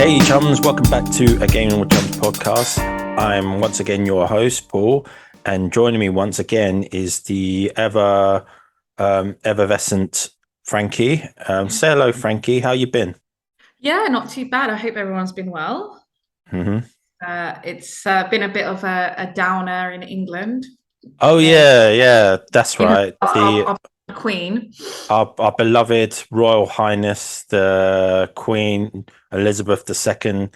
Hey Chums, welcome back to a Gaming with Chums podcast. I'm once again your host, Paul, and joining me once again is the effervescent Frankie. Say hello, Frankie. How you been? Yeah, not too bad. I hope everyone's been well. Hmm. It's been a bit of a downer in England. Oh Uh, yeah, that's in right. our Queen. Our beloved Royal Highness, the Queen Elizabeth II,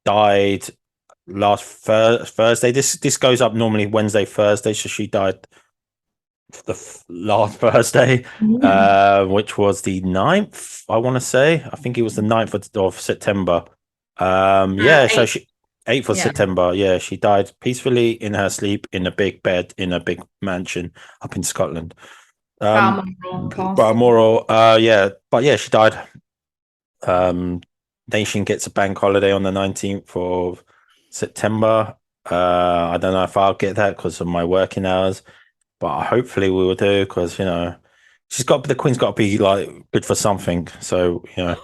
died last Thursday. This goes up normally Wednesday, Thursday, so she died last Thursday, Mm. which was the 9th, I want to say. I think it was the 9th of September. Yeah, so Eight, she 8th of yeah, September. Yeah, she died peacefully in her sleep in a big bed in a big mansion up in Scotland. Balmoral Castle. Balmoral, yeah, but yeah, she died. Um, Nation gets a bank holiday on the 19th of September. I don't know if I'll get that because of my working hours, but hopefully we will do because the Queen's got to be like good for something. So having.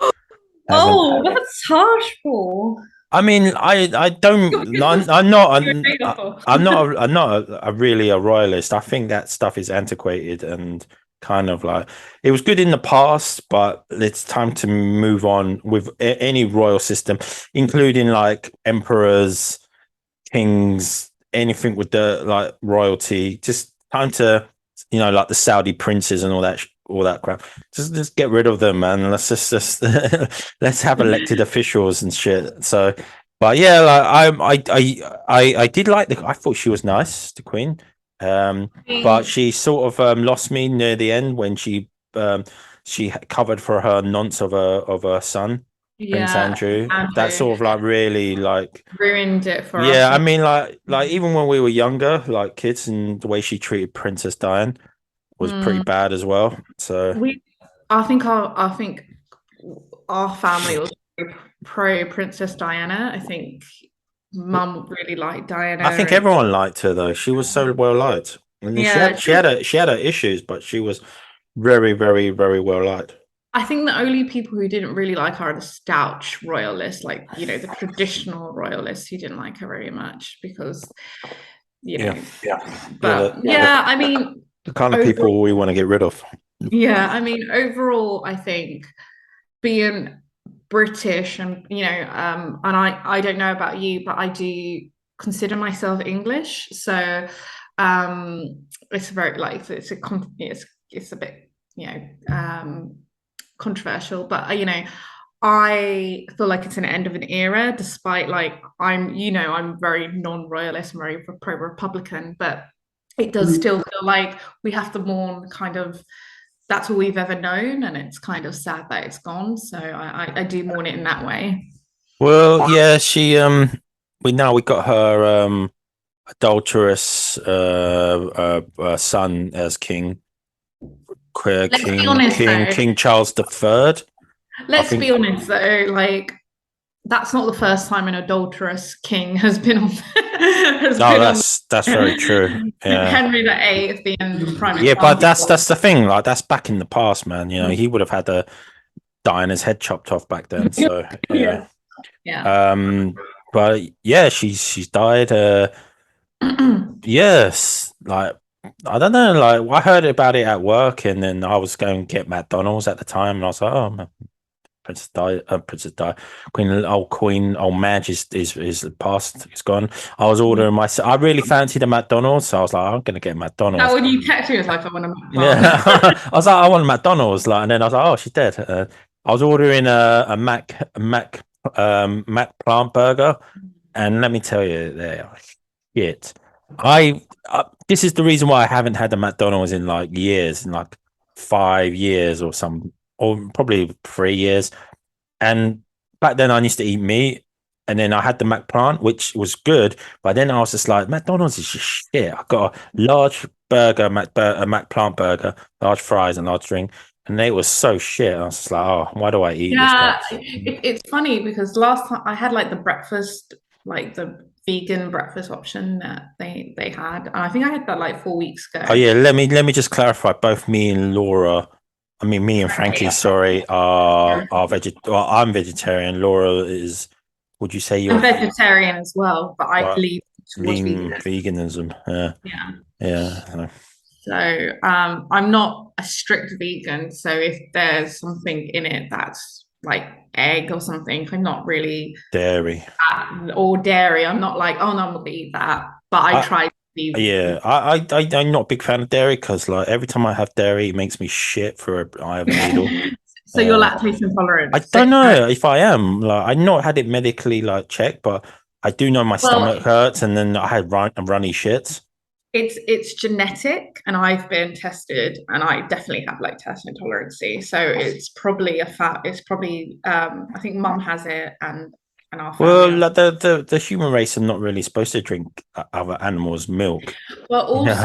Oh, that's harsh, Paul. I mean, I You're don't. good for I'm not. you're made up of. I'm not a really a royalist. I think that stuff is antiquated and kind of like it was good in the past, but it's time to move on with any royal system, including like emperors, kings, anything with the like royalty. Just time to, like the Saudi princes and all that crap. Just get rid of them, man. Let's just let's have elected officials and shit. So, but yeah, like I did like I thought she was nice, the Queen. But mean, she sort of lost me near the end when she covered for her nonce of her son, Prince yeah, Andrew. That Andrew sort of like really like. ruined it for Yeah, us. I mean, like even when we were younger, like kids, and the way she treated Princess Diane was pretty Mm. bad as well. So We, I think our family was pro Princess Diana. I think Mum really liked Diana, I think and everyone liked her though. She was so well liked. I mean, yeah, she had her issues, but she was very, very, very well liked. I think the only people who didn't really like her are the stouch royalists, like the traditional royalists who didn't like her very much because you Yeah, know. yeah, But yeah, I mean, the kind of overall, people we want to get rid of. yeah, I mean, overall, I think being British and and I don't know about you, but I do consider myself English, so it's very like it's a bit controversial, but I feel like it's an end of an era, despite like I'm very non-royalist, I'm very pro-Republican, but it does still feel like we have to mourn kind of that's all we've ever known, and it's kind of sad that it's gone. So I do mourn it in that way. Well, yeah, we got her adulterous son as king. Let's be honest though. King Charles III. I Let's be think. honest though. Like that's not the first time an adulterous king has been on has No, been on that's very true. Yeah, Henry VIII being the prime yeah, but example. that's the thing. Like that's back in the past, man. Mm. He would have had a Diana's head chopped off back then. So yeah. Yeah, yeah. Um, but yeah, she's died. Yes, like I don't know. Like I heard about it at work, and then I was going to get McDonald's at the time, and I was like, oh, Princess Di, Queen, old Madge is past. It's gone. I was ordering my. I really fancied a McDonald's, so I was like, I'm gonna get Now McDonald's. when you text me, it's like I want a Yeah, plant. I was like, I want McDonald's, like, and then I was like, oh, she's dead. I was ordering Mac plant burger, and let me tell you, they are shit. This is the reason why I haven't had a McDonald's in like years, in like 5 years or probably 3 years. And back then I used to eat meat, and then I had the Mac plant, which was good. But then I was just like, McDonald's is just shit. I got a large burger, a Mac plant burger, large fries, and large drink, and they were so shit. I was just like, oh, why do I eat this Yeah, crap? it's funny because last time I had like the breakfast, like the vegan breakfast option that they had, and I think I had that like 4 weeks Oh ago. yeah, let me just clarify. Both me and Laura, I mean me and Frankie, sorry, are veget. Well, I'm vegetarian. Laura is Would you say I'm you're vegetarian as well, but I right, lean towards lean vegan. veganism? Yeah, Yeah. yeah. So I'm not a strict vegan. So if there's something in it that's like egg or something, I'm not really Dairy. or dairy. I'm not like, oh no, I'm not gonna eat that. But I I try to be. yeah, I'm not a big fan of dairy because like every time I have dairy, it makes me shit for I have a needle. So you're Uh, lactose intolerant. I So don't know if I am. Like, I've not had it medically like checked, but I do know my stomach well, hurts, and then I had runny shits. it's genetic, and I've been tested, and I definitely have lactose intolerance. So it's probably a fat. It's probably I think mum has it, and our Well, family has. like the human race are not really supposed to drink other animals' milk. Well, also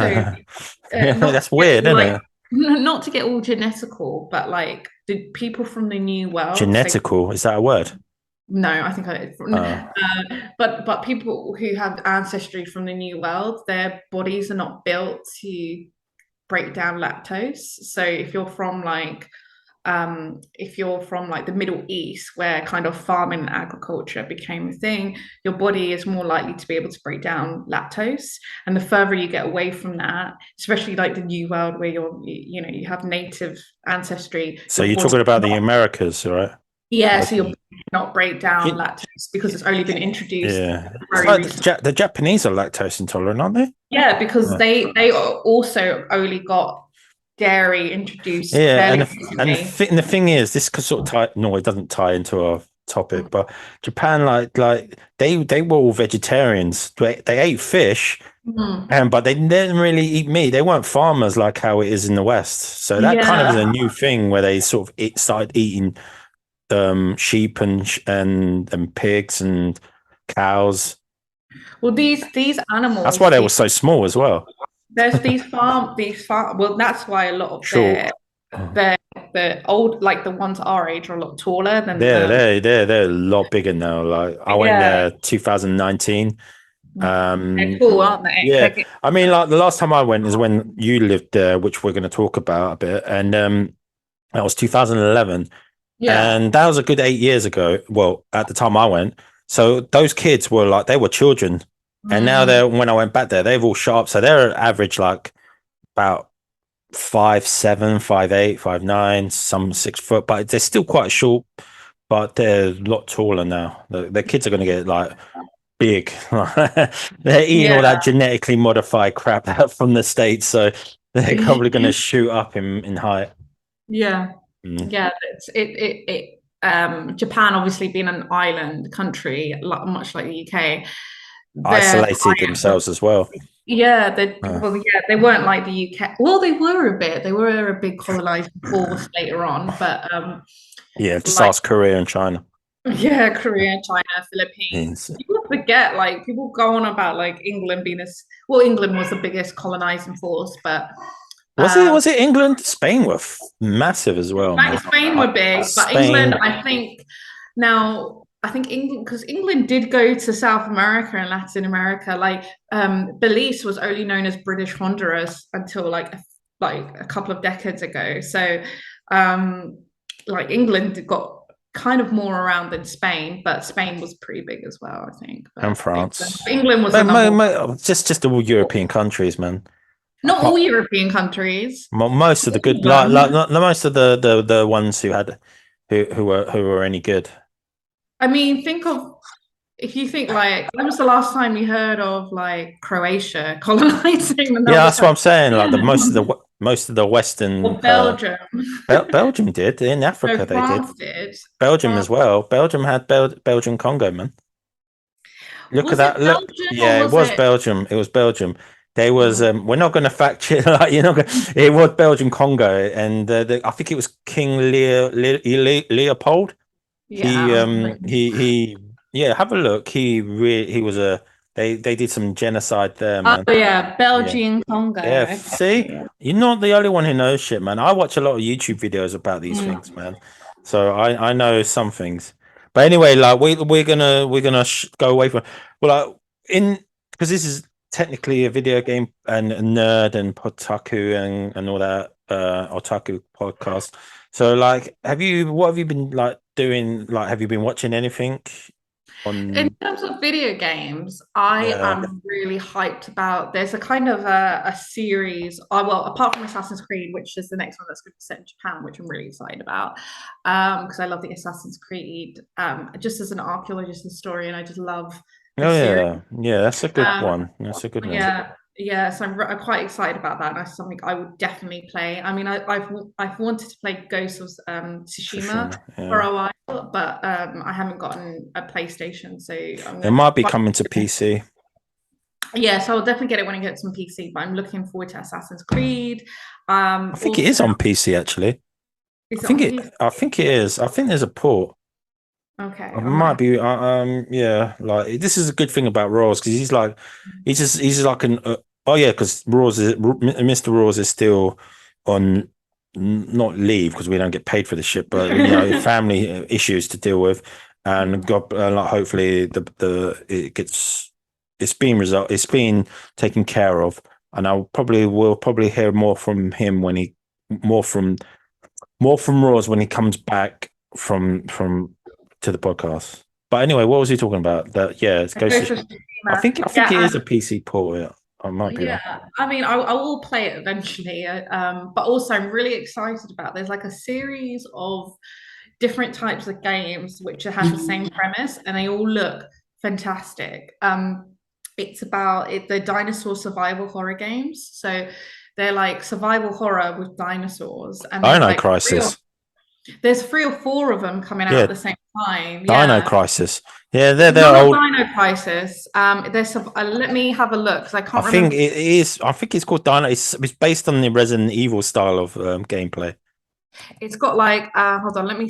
not to That's get weird, all isn't like it? not to get all genetical, but like the people from the New World, say Genetical, is that a word? no, I think I Uh, but people who have ancestry from the New World, their bodies are not built to break down lactose. So if you're from like the Middle East, where kind of farming and agriculture became a thing, your body is more likely to be able to break down lactose. And the further you get away from that, especially like the New World, where you have native ancestry, so your you're body talking about the not, Americas, right? yeah, so your Okay. body cannot break down You- lactose because it's only been introduced yeah, it's very like recently. The Japanese are lactose intolerant, aren't they? Yeah, because Yeah. they also only got dairy introduced Yeah, fairly and recently. the thing is, this could sort of tie. No, it doesn't tie into our topic, but Japan, like they were all vegetarians. They ate fish, Mm. and but they didn't really eat meat. They weren't farmers like how it is in the West. So that kind of is a Yeah. new thing where they sort of started eating sheep and pigs and cows. Well, these That's why animals, they were so small as well. there's these farm. Well, that's why a lot of Short. their the old like the ones our age are a lot taller than They're the they they're a lot bigger now. Like I went yeah. there 2019. They're Um, cool, aren't they? yeah, I mean, like the last time I went is when you lived there, which we're going to talk about a bit, and that was 2011, Yeah. and that was a good 8 years ago. Well, at the time I went, so those kids were like they were children, and now Mm, they're when I went back there, they've all shot up, so they're average like about 5'7", 5'8", 5'9", some 6 foot, but they're still quite short. But they're a lot taller now. The kids are going to get like big. They're eating all yeah. that genetically modified crap out from the States, so they're probably going to shoot up in height. Yeah. Mm. Yeah. Japan obviously being an island country, much like the UK, their Isolated diet was themselves as well. yeah, Uh, they weren't like the UK. Well, they were a bit. They were a big colonizing force later on, but yeah, just like ask Korea and China. yeah, Korea, China, Philippines. Yes. People forget, like people go on about like England being this. Well, England was the biggest colonizing force, but Was it um, was it England? Spain were massive as well, man. Spain were big, but England, Spain, I think now. I think England, because England did go to South America and Latin America. Like Belize was only known as British Honduras until like a couple of decades ago. So um, like England got kind of more around than Spain, but Spain was pretty big as well, I think. and But France. England was the number one. Just all European countries, man. Not all European countries. Most of the All good, of them. most of the ones who had who were any good. I mean, think of if you think like when was the last time you heard of like Croatia colonizing Yeah, another that's what I'm country? saying. Like the most of the Western Or Belgium. Belgium did in No, Africa they did. France did. Belgium as France. well. Belgium had Belgian Congo, man. Look at Was that. it Look, Belgium or yeah, it was was it? Belgium. It was Belgium. They was Mm, we're not going to fact check like you're not going it was Belgian Congo and I think it was King Leopold. He yeah, um he yeah, have a look. He was a they did some genocide there, oh man. yeah, Yeah. Belgian Congo. Yeah, Okay. see, Yeah. you're not the only one who knows shit, man. I watch a lot of YouTube videos about these Mm. things, man. So I know some things. But anyway, like we're gonna go away from well, like in because this is technically a video game and a nerd and potaku and all that otaku podcast. So like, what have you been like doing? Like, have you been watching anything? In on. terms of video games, I Yeah. am really hyped about. There's a kind of a series. Well, apart from Assassin's Creed, which is the next one that's going to be set in Japan, which I'm really excited about, because I love the Assassin's Creed. Just as an archaeologist and historian, I just love the Oh series. yeah, yeah. That's a good Um, one. That's a good one. yeah, yeah. So I'm quite excited about that. And that's something I would definitely play. I mean, I've wanted to play Ghost of Tsushima Tsushima. for Yeah, a while, but I haven't gotten a PlayStation, so I'm it gonna. might be But coming to PC. yeah, so I'll definitely get it when I get some PC. But I'm looking forward to Assassin's Creed. I think it Also, is on PC actually. I is it think on it. PC? I think it is. I think there's a port. Okay, It I might might have. be. Yeah. Like this is a good thing about Rawls because he's like an. Oh yeah, because Mr. Rawls is still on not leave because we don't get paid for the shit, but family issues to deal with, and God, like hopefully the it gets it's being taken care of, and will probably hear more from him when he more from more from Rawls when he comes back from to the podcast. But anyway, what was he talking about? That yeah, it goes to. Ghost of Tsushima. I think it Yeah, is a PC port. Yeah. I might be wrong. yeah, I mean, I will play it eventually, but also I'm really excited about. There's like a series of different types of games which has the same premise, and they all look fantastic. It's about the dinosaur survival horror games, so they're like survival horror with dinosaurs, and there's Dino like Crisis. there's 3 or 4 of them coming out Yeah, at the same time. Dino Yeah. Crisis. Yeah, It's they're not a old. Dino Crisis. There's some. Let me have a look because I I can't think remember. it is. I think it's called Dino. It's based on the Resident Evil style of gameplay. It's got like hold on, let me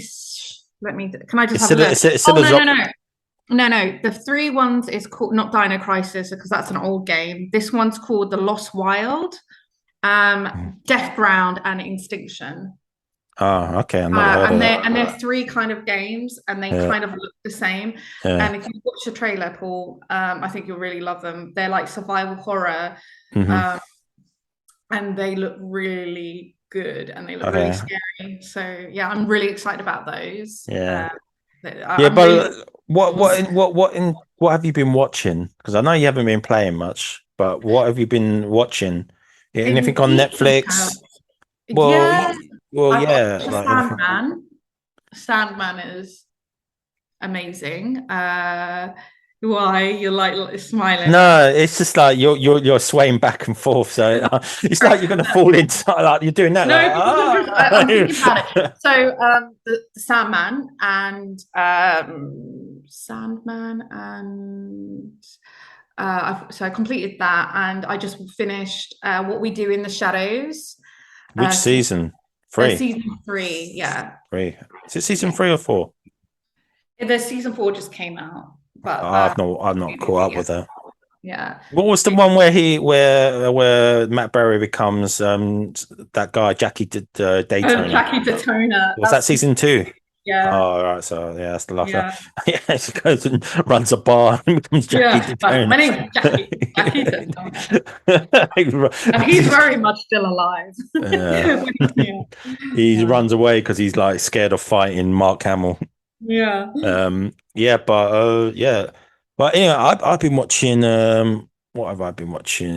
can I just have a Instead of look? instead Oh of no, no, no. No, no. The 3 ones is called not Dino Crisis because that's an old game. This one's called The Lost Wild, Death Ground, and Extinction. Oh, okay. I've never heard of that. And they're 3 kind of games, and they Yeah, kind of look the same. yeah. And if you watch the trailer, Paul, I think you'll really love them. They're like survival horror, Hmm. um, and they look really good, and they look really Okay. scary. So yeah, I'm really excited about those. Yeah. Yeah, I'm really but what have you been watching? Because I know you haven't been playing much, but what have you been watching? Anything in on TV terms. Netflix? Well, Yeah, I've yeah, watched The like anything. Sandman. Sandman is amazing. Why you're like smiling? No, it's just like you're swaying back and forth, so it's like you're gonna fall into like you're doing that, No, like because I'm thinking about it. ah. So, the Sandman and Sandman and so I completed that, and I just finished What We Do in the Shadows. Which Season, season? Three, season 3, yeah. three. Is it season Yeah. 3 or 4? The season 4 just came out, but I've not caught up yeah, with that. yeah. What was the one where where Matt Berry becomes that guy Jackie Daytona? Jackie Daytona. Was that season 2? Yeah, Oh, right. So yeah, that's the last. yeah, Yeah, she goes and runs a bar and becomes Jackie yeah. Like, Daytona. my name's Jackie Daytona, and he's very much still alive. Yeah. Yeah, He yeah, runs away because he's like scared of fighting Mark Hamill. yeah. Yeah, but anyway, I've been watching. What have I been watching?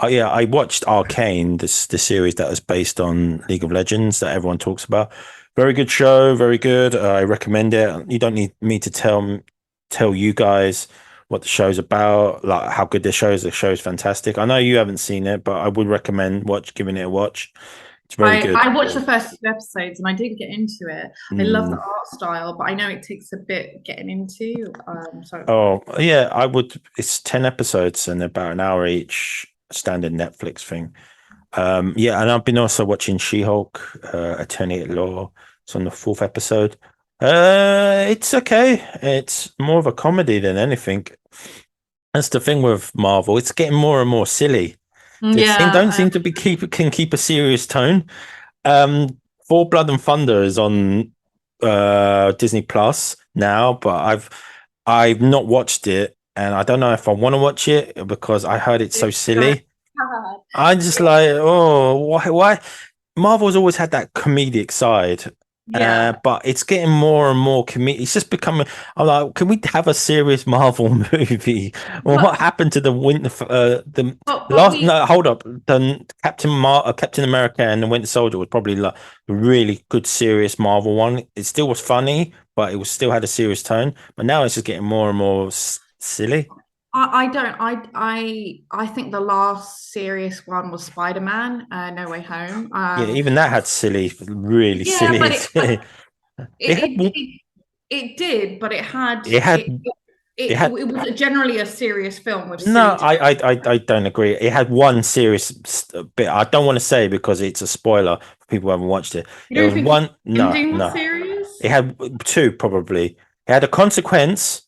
Oh yeah, I watched Arcane, this the series that is based on League of Legends that everyone talks about. Very good show, very good. I recommend it. You don't need me to tell you guys what the show's about, like how good the show is. The show is fantastic. I know you haven't seen it, but I would recommend giving it a watch. It's very good. I watched the first 2 episodes and I didn't get into it. I love the Mm. art style, but I know it takes a bit getting into. So Oh, yeah, I would. It's 10 episodes and about an hour each, standard Netflix thing. Yeah, and I've been also watching She-Hulk, Attorney at Law. It's on the 4th episode. It's okay. It's more of a comedy than anything. That's the thing with Marvel. It's getting more and more silly. Don't yeah, seem to be can keep a serious tone. Um, For Blood and Thunder is on Disney Plus now, but I've not watched it, and I don't know if I want to watch it because I heard it's so it's so silly. sad. I'm just like, oh, why? Marvel's always had that comedic side, Yeah. But it's getting more and more comedic. It's just becoming. I'm like, can we have a serious Marvel movie? Well, what But happened to the Winter? The but last. we No, hold up. The Captain America and the Winter Soldier was probably like a really good serious Marvel one. It still was funny, but it was still had a serious tone. But now it's just getting more and more silly. I don't I think the last serious one was Spider-Man, No Way Home. Yeah, even that had silly, really Yeah, but silly. it It had. it, it, it did, but it had It had. It it had. was generally a serious film with No, silly tones. I don't agree. It had one serious bit. I don't want to say because it's a spoiler for people who haven't watched it. You It don't was think one. the No, ending was no. serious? It had two probably. It had a consequence,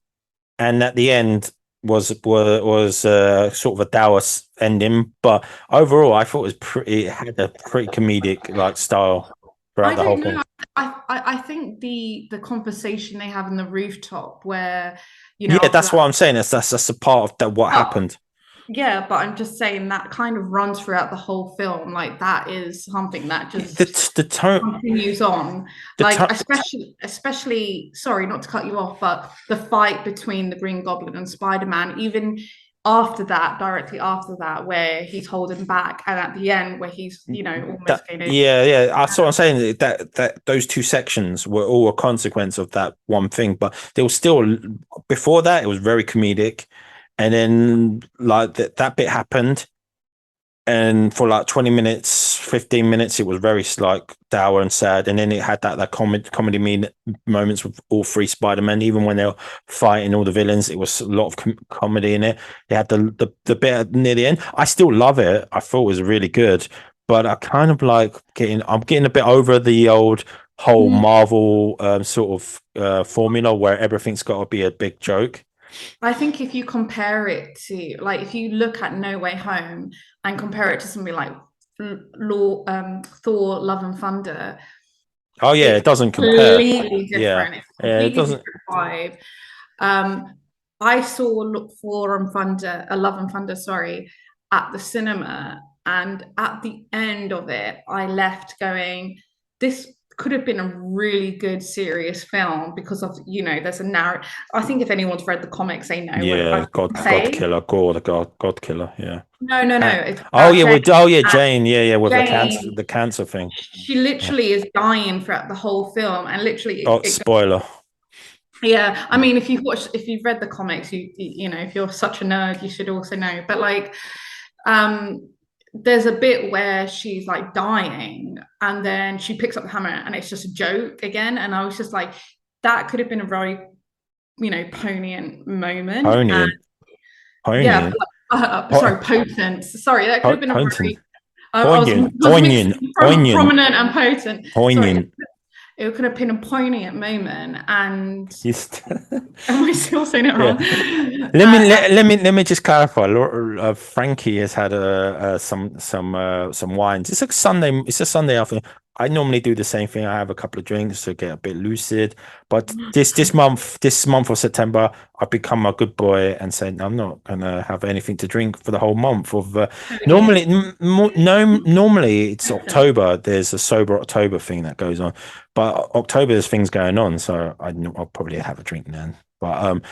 and at the end was sort of a dour ending. But overall, I thought it was pretty. It had a pretty comedic like style throughout I the whole don't thing. know. I think the conversation they have in the rooftop where, Yeah, after that's that. what I'm saying. That's a part of that what Oh, happened. yeah, but I'm just saying that kind of runs throughout the whole film. Like that is something that Yeah, just the tone, continues on. the Like tone. especially, sorry, not to cut you off, but the fight between the Green Goblin and Spider-Man, even after that, directly after that, where he's holding back, and at the end where he's, almost That going to. yeah. I saw. I'm saying that those two sections were all a consequence of that one thing, but there was still before that it was very comedic, and then like that bit happened, and for like 20 minutes, 15 minutes, it was very like dour and sad, and then it had that comedy mean moments with all three Spider-Men, even when they were fighting all the villains, it was a lot of comedy in it. They had the bit near the end. I still love it. I thought it was really good, but I kind of like I'm getting a bit over the old whole Marvel sort of formula where everything's got to be a big joke. I think if you compare it to, like, if you look at No Way Home and compare it to something like Thor: Love and Thunder, Oh yeah, it's it doesn't compare. completely Yeah, different. It's a yeah, it completely doesn't. different vibe. Um, I saw Look for and Thunder, Love and Thunder, sorry, at the cinema, and at the end of it, I left going, "This could have been a really good serious film because of there's a narrative." I think if anyone's read the comics, they know what I'm Yeah, God saying. killer, God, God killer. Yeah. No. Uh, It's oh about yeah, Jane. oh yeah, And Jane. Yeah, yeah, with Jane, the cancer thing. she Yeah. literally is dying throughout the whole film, and literally Oh, it spoiler. yeah, I Yeah. mean, if you've read the comics, if you're such a nerd, you should also know. But like, um, there's a bit where she's like dying, and then she picks up the hammer, and it's just a joke again. And I was just like, that could have been a very, poignant moment. And Poignant, yeah, poignant, sorry, potent. Sorry, that could have been a poignant, very. I poignant, was mixing poignant, prominent and potent. Sorry, poignant. it could have been a poignant moment, and Yes. am I still saying it Yeah. wrong? Uh, Let me just clarify. Frankie has had some wines. It's a Sunday. It's a Sunday afternoon. I normally do the same thing. I have a couple of drinks to get a bit lucid. But this month of September, I've become a good boy and said I'm not gonna have anything to drink for the whole month of. totally. No, normally it's October. There's a sober October thing that goes on, but October there's things going on, so I'll probably have a drink then. But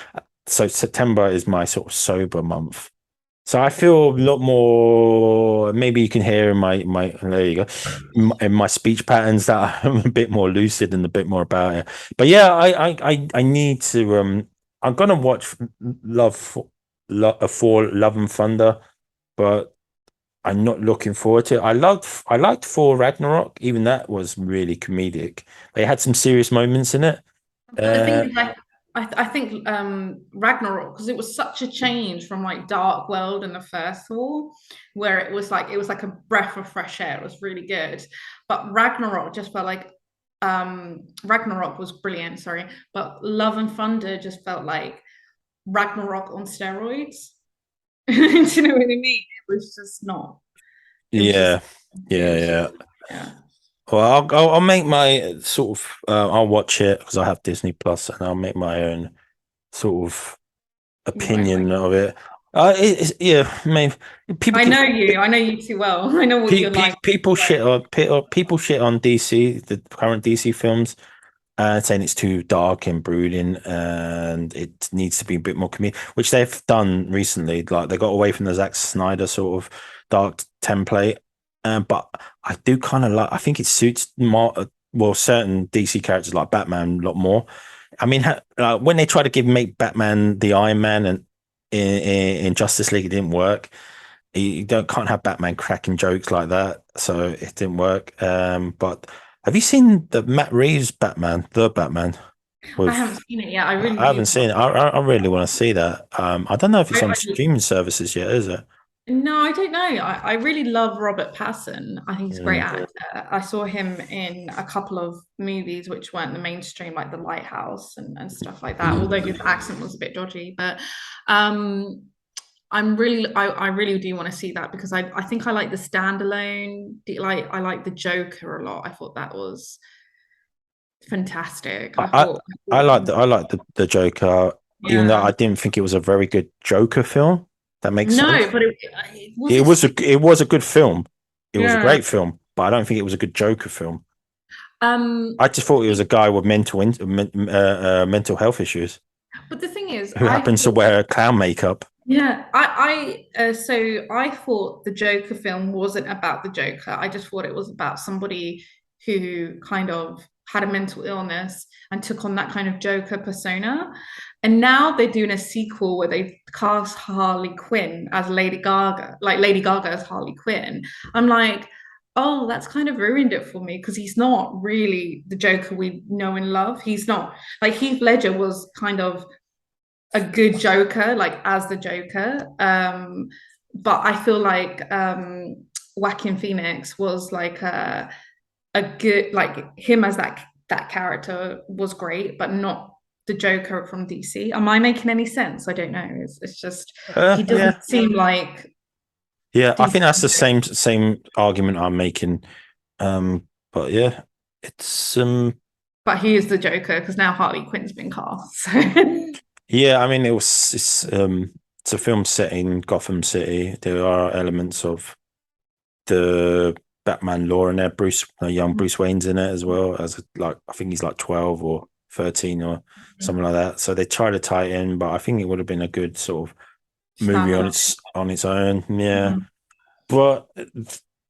so September is my sort of sober month. So I feel a lot more. Maybe you can hear in my there you go, in my speech patterns that I'm a bit more lucid and a bit more about it. But yeah, I need to. I'm gonna watch for Love and Thunder, but I'm not looking forward to it. I liked Thor Ragnarok. Even that was really comedic. They had some serious moments in it. But the thing Uh, is, like, I think Ragnarok, because it was such a change from like Dark World and the first Thor, where it was like a breath of fresh air. It was really good. But Ragnarok just felt like Ragnarok was brilliant, sorry. But Love and Thunder just felt like Ragnarok on steroids. Do you know what I mean? It was just not. It was just yeah, it yeah, was yeah. yeah. Well, I'll make my sort of I'll watch it because I have Disney Plus, and I'll make my own sort of You won't like opinion of it. Yeah, maybe people I get know you. I know you too well. I know what you're like. people shit on people shit on DC, the current DC films, saying it's too dark and brooding, and it needs to be a bit more comedic, which they've done recently. Like they got away from the Zack Snyder sort of dark template, but I do kind of like. I think it suits more. Well, certain DC characters like Batman a lot more. I mean, when they try to make Batman the Iron Man and in Justice League, it didn't work. You don't can't have Batman cracking jokes like that, so it didn't work. But have you seen the Matt Reeves Batman, the Batman? I With haven't seen it yet. I really I haven't do. seen it. I really want to see that. I don't know if it's on I, streaming services yet, is it? no, I don't know. I really love Robert Pattinson. I think he's a great Mm. actor. I saw him in a couple of movies which weren't the mainstream, like The Lighthouse and stuff like that. Although his accent was a bit dodgy, but um, I really do want to see that because I think I like the standalone. Like I like the Joker a lot. I thought that was fantastic. I, I I thought I like the Joker, even though yeah. I didn't think it was a very good Joker film. That makes sense. No, but it was it sick. It was a good film. It was a Yeah. great film, but I don't think it was a good Joker film. Um, I just thought he was a guy with mental health issues but the thing is, who happens to wear clown makeup. yeah, so I thought the Joker film wasn't about the Joker. I just thought it was about somebody who kind of had a mental illness and took on that kind of Joker persona. And now they're doing a sequel where they cast Harley Quinn as Lady Gaga, like Lady Gaga as Harley Quinn. I'm like, oh, that's kind of ruined it for me because he's not really the Joker we know and love. He's not like Heath Ledger was kind of a good Joker, like as the Joker. But I feel like Joaquin Phoenix was like a good like him as that character was great, but not the Joker from DC. Am I making any sense? I don't know. It's just he Yeah, doesn't seem like yeah. I think DC. that's the same argument I'm making. But yeah, it's But he is the Joker because now Harley Quinn's been cast. yeah. I mean, it's a film set in Gotham City. There are elements of the Batman lore in there. Young Bruce Wayne's in it as well as like I think he's like 12 or 13 or something like that. So they try to tie it in, but I think it would have been a good sort of movie Standalone. on its own. Yeah, Mhm. but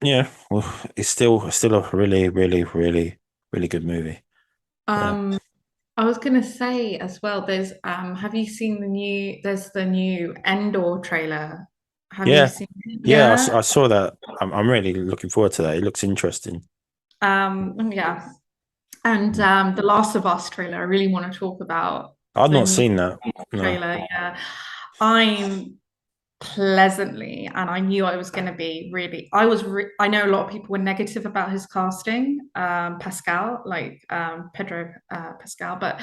yeah, well, it's still a really good movie. Yeah, Um, I was gonna say as well, there's have you seen there's the new Endor trailer. Have you yeah, seen it? yeah. Yeah. I saw that. I'm really looking forward to that. It looks interesting. Yeah. And the Last of Us trailer, I really want to talk about I've the not new seen that. No. trailer. Yeah. I'm pleasantly, and I knew I was going to be really, I know a lot of people were negative about his casting, Pascal, like Pedro Pascal, but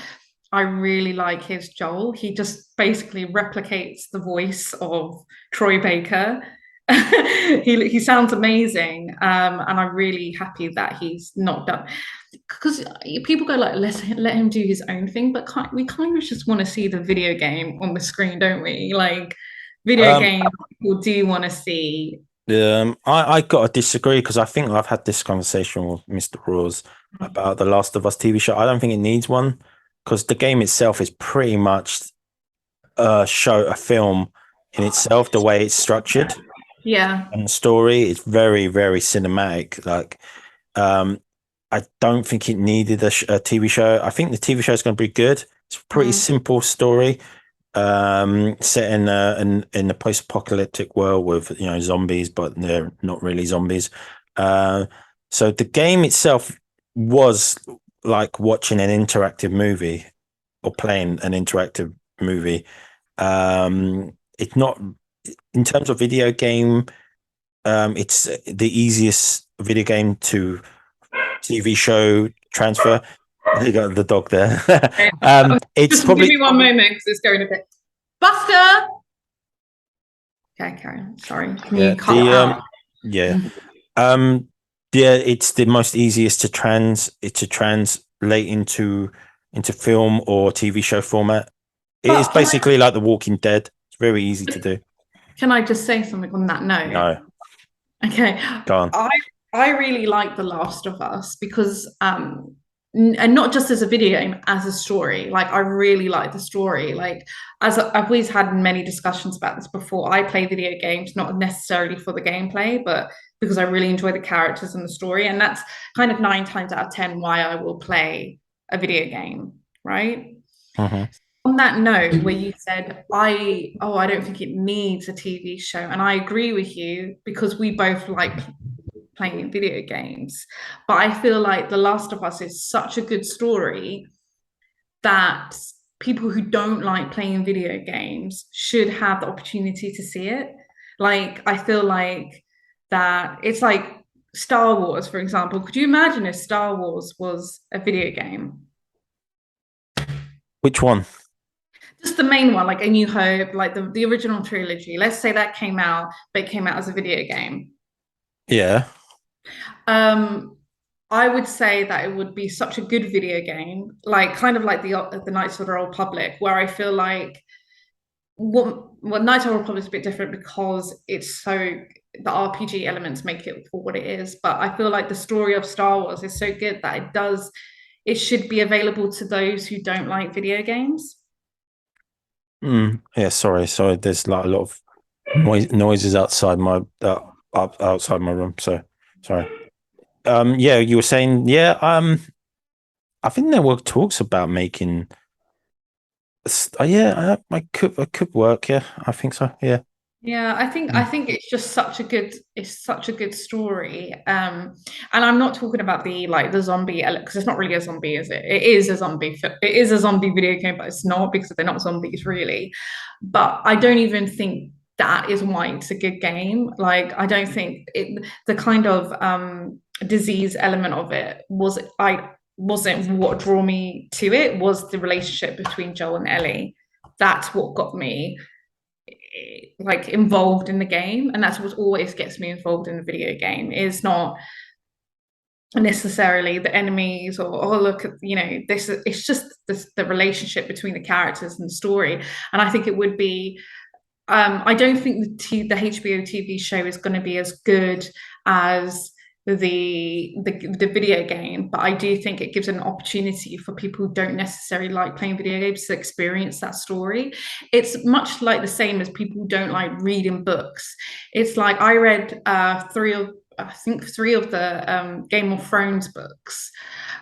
I really like his Joel. He just basically replicates the voice of Troy Baker. He sounds amazing, and I'm really happy that he's not done because people go like let him do his own thing, but we kind of just want to see the video game on the screen, don't we? Like video Um, game people do want to see. I got to disagree because I think I've had this conversation with Mr. Rose about the Last of Us TV show. I don't think it needs one because the game itself is pretty much a film in itself. The way it's structured Yeah. and the story is very cinematic. Like, um, I don't think it needed a TV show. I think the TV show is going to be good. It's a pretty Mm. simple story, set in a post-apocalyptic world with zombies, but they're not really zombies. Uh, so the game itself was like watching an interactive movie or playing an interactive movie. It's not in terms of video game. It's the easiest video game to TV show transfer. You got the dog there. Okay. It's Just give probably me one moment because it's going a bit. Buster. Okay, Karen. Sorry. Can yeah you cut the that out? yeah um yeah it's the most easiest to translate into film or TV show format. It is But can I basically like The Walking Dead. It's very easy to do. Can I just say something on that note? No, Okay. go on. I really like The Last of Us because and not just as a video game, as a story. Like I really like the story. Like as I've always had many discussions about this before. I play video games not necessarily for the gameplay, but because I really enjoy the characters and the story. And that's kind of 9 times out of 10 why I will play a video game, right? Mhm. On that note, where you said, I don't think it needs a TV show. And I agree with you because we both like playing video games. But I feel like The Last of Us is such a good story that people who don't like playing video games should have the opportunity to see it. Like, I feel like that it's like Star Wars, for example. Could you imagine if Star Wars was a video game? Which one? Just the main one, like A New Hope, like the original trilogy. Let's say that came out, but it came out as a video game. Yeah. Um, I would say that it would be such a good video game, like kind of like the Knights of the Old Republic, where I feel like what Knights of the Old Republic is a bit different because it's so the RPG elements make it for what it is. But I feel like the story of Star Wars is so good that it should be available to those who don't like video games. Yeah. Sorry. There's like a lot of noises outside my outside my room. So sorry. Yeah, you were saying, yeah. I think there were talks about making. Yeah, I could work. Yeah, I think so. Yeah. Yeah, I Mm. think it's such a good story. And I'm not talking about the zombie because it's not really a zombie, is it? It is a it is a zombie video game, but it's not because they're not zombies really. But I don't even think that is why it's a good game. Like I don't think the kind of disease element of it wasn't what drew me to it, was the relationship between Joel and Ellie. That's what got me like involved in the game, and that's what always gets me involved in a video game. Is not necessarily the enemies or oh look at this, it's just the relationship between the characters and the story. And I think it would be I don't think the HBO TV show is going to be as good as the video game, but I do think it gives an opportunity for people who don't necessarily like playing video games to experience that story. It's much like the same as people who don't like reading books. It's like I read three of the Game of Thrones books,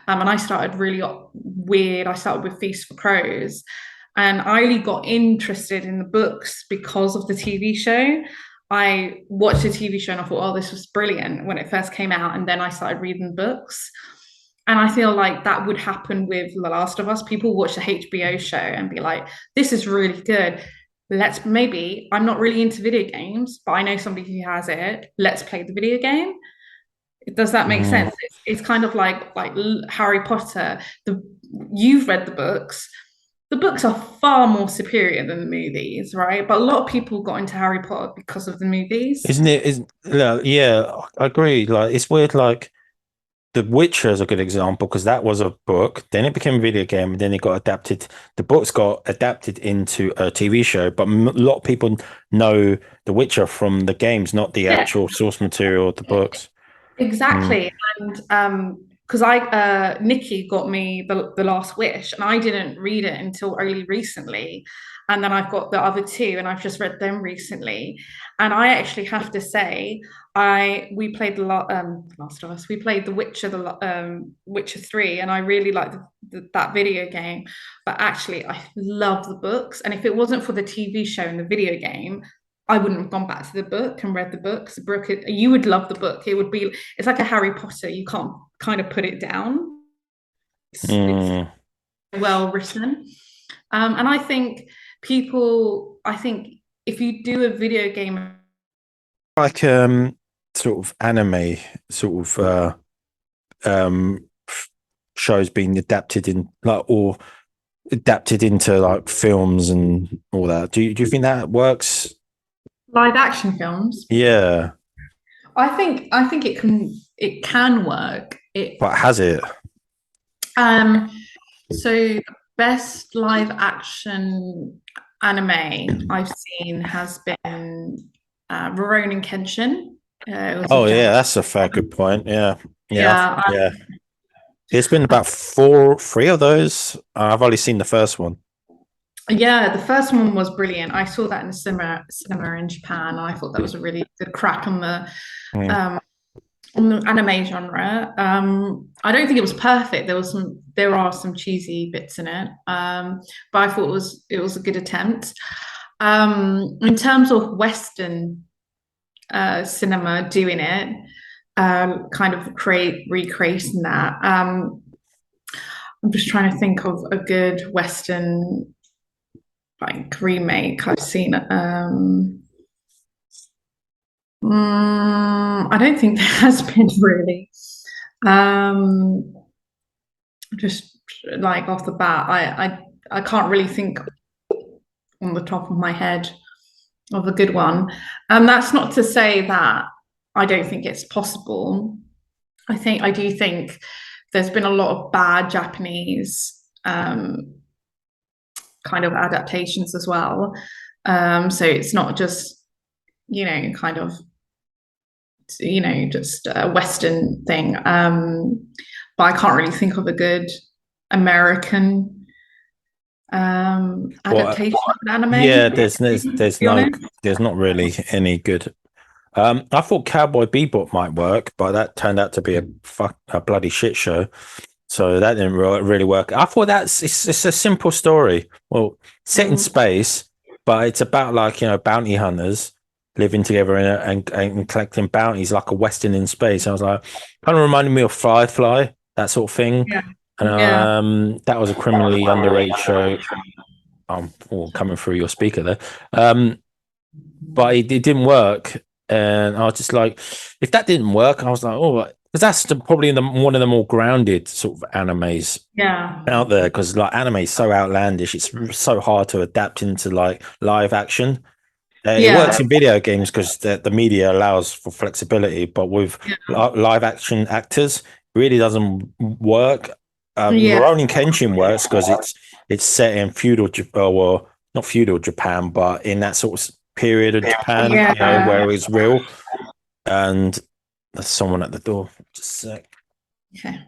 and I started really weird. I started with Feast for Crows, and I only got interested in the books because of the TV show. I watched the TV show and I thought, oh, this was brilliant when it first came out. And then I started reading books. And I feel like that would happen with The Last of Us. People watch the HBO show and be like, this is really good. I'm not really into video games, but I know somebody who has it. Let's play the video game. Does that make Mm. sense? It's kind of like Harry Potter. You've read the books. The books are far more superior than the movies, right? But a lot of people got into Harry Potter because of the movies. Isn't it? Is Yeah, I agree. Like it's weird. Like The Witcher is a good example because that was a book, then it became a video game, and then it got adapted. The books got adapted into a TV show, but a lot of people know The Witcher from the games, not the Yeah, actual source material of the books. Mm. exactly. And because Nikki got me the Last Wish, and I didn't read it until only recently. And then I've got the other two, and I've just read them recently. And I actually have to say, I we played Last of Us. We played The Witcher, Witcher 3, and I really liked that video game. But actually, I love the books. And if it wasn't for the TV show and the video game, I wouldn't have gone back to the book and read the book. The book, you would love the book. It's like a Harry Potter. You can't kind of put it down. It's Mm. well written. And I think if you do a video game, Like sort of anime sort of shows being adapted in like or adapted into like films and all that. Do you think that works? live action films, Yeah, I think it can work. but has it? Um, so best live action anime I've seen has been Rurouni Kenshin. It was a Oh yeah, Japanese. that's a fair good point. Yeah, yeah, Yeah, yeah. There's been I, about three of those. I've only seen the first one. yeah. The first one was brilliant. I saw that in the cinema in Japan, and I thought that was a really good crack Mm. um, on the anime genre. I don't think it was perfect. There are some cheesy bits in it, but I thought it was a good attempt. In terms of Western cinema doing it, kind of recreating that. I'm just trying to think of a good Western like remake I've seen. I don't think there has been really. Um, just like off the bat, I can't really think on the top of my head of a good one. And that's not to say that I don't think it's possible. I do think there's been a lot of bad Japanese kind of adaptations as well. So it's not just, kind of, just a Western thing. But I can't really think of a good American Well, adaptation of an anime, yeah, to be honest. there's not really any good. I thought Cowboy Bebop might work, but that turned out to be a bloody shit show. So that didn't really work. I thought it's a simple story. Well, set in Mm, space, but it's about like bounty hunters living together and collecting bounties like a western in space. I was like, kind of reminded me of Firefly, that sort of thing. yeah, And yeah, that was a criminally underrated show. Coming through your speaker there. But it didn't work. And I was just like, if that didn't work, I was like, oh, because that's probably one of the more grounded sort of animes yeah, out there. Because like anime is so outlandish, it's so hard to adapt into like live action. It works yeah, in video games because the media allows for flexibility, but with yeah, live action actors, it really doesn't work. yeah, Rurouni Kenshin works because it's set in feudal, well, not feudal Japan, but in that sort of period of Japan, yeah. where it's real. And there's someone at the door. Just a sec. Okay.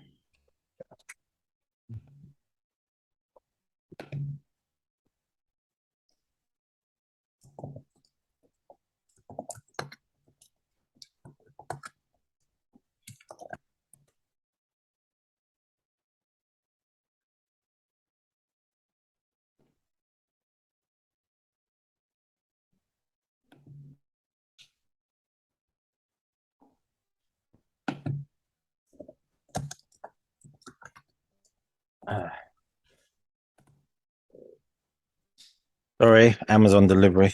Sorry, Amazon delivery.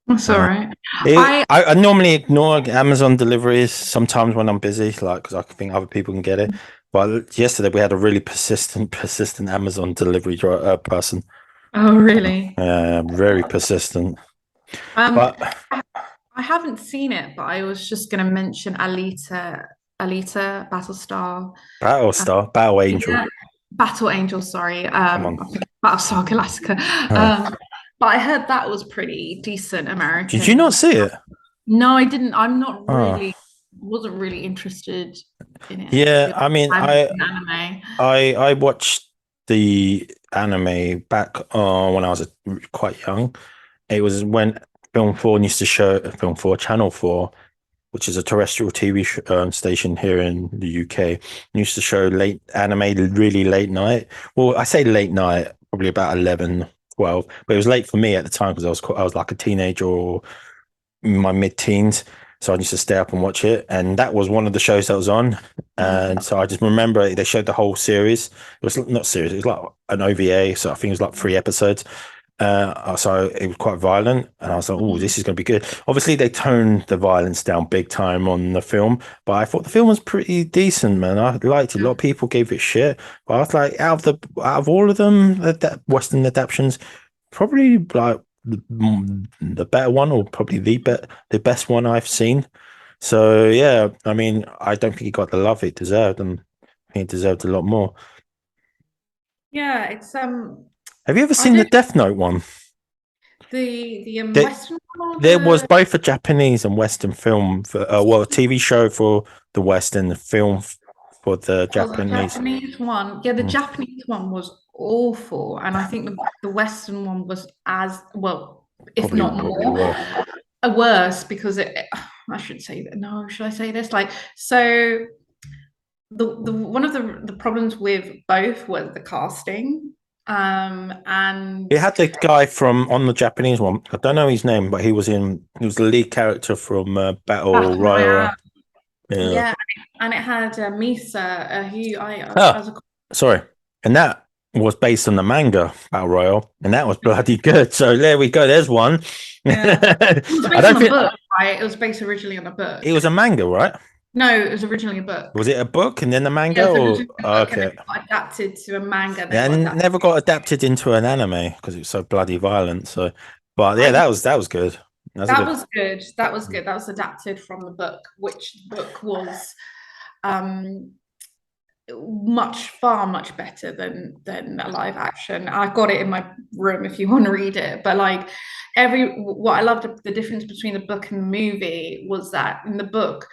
That's all Uh, right. I I normally ignore Amazon deliveries sometimes when I'm busy, like because I think other people can get it. But yesterday we had a really persistent Amazon delivery person. Oh, really? Very persistent. Um, But I, I haven't seen it, but I was just going to mention Alita, Battlestar, uh, Battle Angel, yeah, Battle Angel. Sorry, come on. I think Battlestar Galactica. Uh, But I heard that was pretty decent did you American. not see it? No, I didn't. I'm not Oh, really, wasn't really interested in it, to yeah. be honest. I mean, I haven't seen anime. I watched the anime back when I was quite young. It was when Film 4 used to show Film 4, Channel 4, which is a terrestrial TV station here in the UK, used to show late anime really late night. Well, I say late night, probably about 11, 12, but it was late for me at the time because I was like a teenager or in my mid-teens. So I used to stay up and watch it. And that was one of the shows that was on. And Mm. so I just remember they showed the whole series. It was not series, it was like an OVA. So I think it was like 3 episodes. So it was quite violent, and I was like, "Oh, this is going to be good." Obviously, they toned the violence down big time on the film, but I thought the film was pretty decent, man. I liked it. A lot of people gave it shit, but I was like, out of all of them, that Western adaptations, probably like the better one, or probably the best one I've seen. So yeah, I mean, I don't think he got the love it deserved, and I think he deserved a lot more. Yeah, Have you ever I seen the don't. Death Note one? The There, Western one or there was the both a Japanese and Western film for well, a TV show for the West and the film for the oh, the Japanese. Japanese one? Yeah, the Mm, Japanese one was awful, and I think the Western one was as well, if probably not more, worse. worse because I should say that. No, should I say this? Like, so the one of the problems with both was the casting, and It had the guy from on the Japanese one. I don't know his name, but he was the lead character from Battle Battle Royale. Royale. Yeah. Yeah, and it had Misa, who Oh, as a sorry. And that was based on the manga Battle Royale, and that was bloody good. So there we go. There's one. yeah, it was I based don't on a think book, right? It was based originally on a it book. was a manga, right? No, it was originally a book. Was it a book and then the Yeah, manga, it was or originally a book, and then okay? it got adapted to a manga, and then Yeah, it got and adapted. never got adapted into an anime because it was so bloody violent. So, but yeah, I that was good. That was a That good. was good. That was good. That was adapted from the book, which book was um much better than a live action. I've got it in my room if you want to read it. But like what I loved the difference between the book and the movie was that in the book,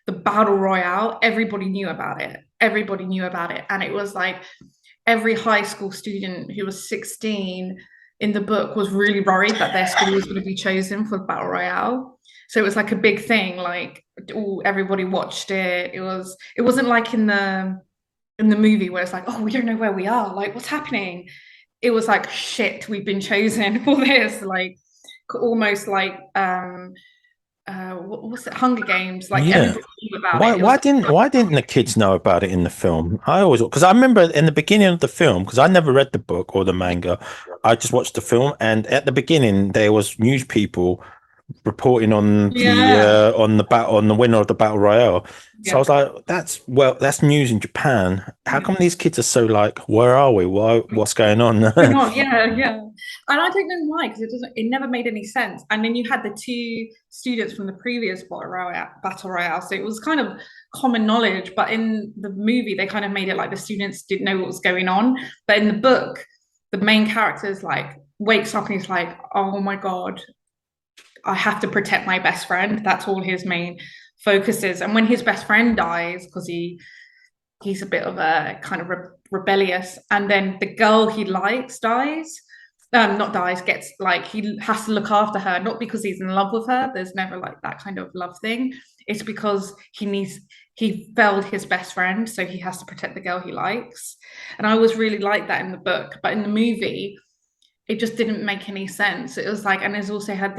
the battle royale, everybody knew about it. Everybody knew about it. And it was like every high school student who was 16 in the book was really worried that their school was going to be chosen for the battle royale. So it was like a big thing, like everybody watched it. It wasn't like in the movie where it's like, oh, we don't know where we are, like what's happening. It was like, shit, we've been chosen for this, like almost like what was it, Hunger Games, like Yeah. everybody knew about it. It was Why didn't the kids know about it in the film? I always because I remember in the beginning of the film because I never read the book or the manga. I just watched the film, and at the beginning there was news people reporting yeah, on the winner of the battle royale. So I yeah. was like, that's news in Japan. How Yeah. come these kids are so like, where are we? What's going on? Hang on, yeah, yeah. And I don't know why, because it never made any sense. And then you had the two students from the previous battle royale. So it was kind of common knowledge, but in the movie, they kind of made it like the students didn't know what was going on. But in the book, the main character is like wakes up and he's like, oh my God, I have to protect my best friend. That's all his main focus is. And when his best friend dies, because he's a bit of a kind of rebellious, and then the girl he likes dies, not dies, gets like he has to look after her, not because he's in love with her. There's never like that kind of love thing. It's because he failed his best friend, so he has to protect the girl he likes. And I always really liked that in the book, but in the movie it just didn't make any sense. It was like, and there's also had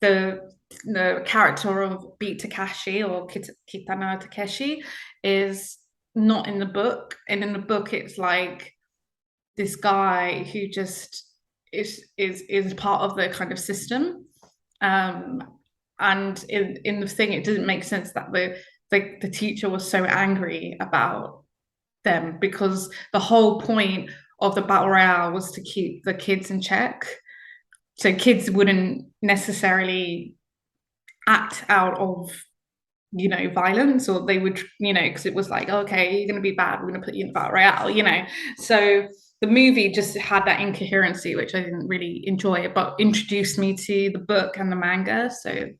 the character of Beat Takashi or Kitano Takeshi is not in the book, and in the book it's like this guy who just is part of the kind of system, um and in the thing it didn't make sense that the teacher was so angry about them, because the whole point of the battle royale was to keep the kids in check, so kids wouldn't necessarily act out of violence, or they would, because it was like, okay, you're going to be bad, we're going to put you in the battle royale. So the movie just had that incoherency, which I didn't really enjoy, but introduced me to the book and the manga. So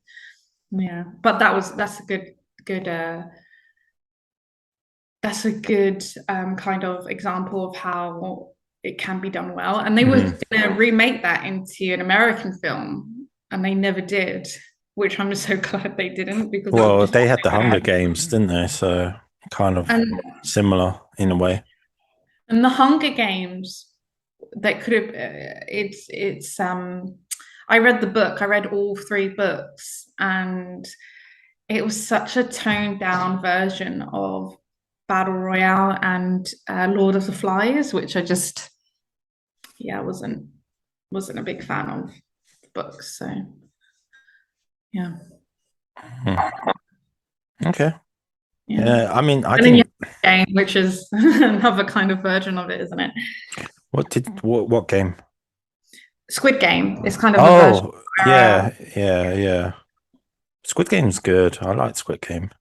yeah, but that's a good kind of example of how it can be done well. And they were Mhm. going to remake that into an American film, and they never did, which I'm so glad they didn't, because it would Well, just they had the be Hunger bad. Games, didn't they? So kind of And similar in a way. the Hunger Games, that could have it's I read the book. I read all three books, and it was such a toned down version of Battle Royale and Lord of the Flies, which I just, yeah, wasn't a big fan of the books. So yeah, Hmm. Okay. yeah. Yeah. I mean, I And then you didn't. have the game, which is another kind of version of it, isn't it? What game? Squid Game is kind of a version Oh, where yeah. Squid Game's good. I like Squid Game.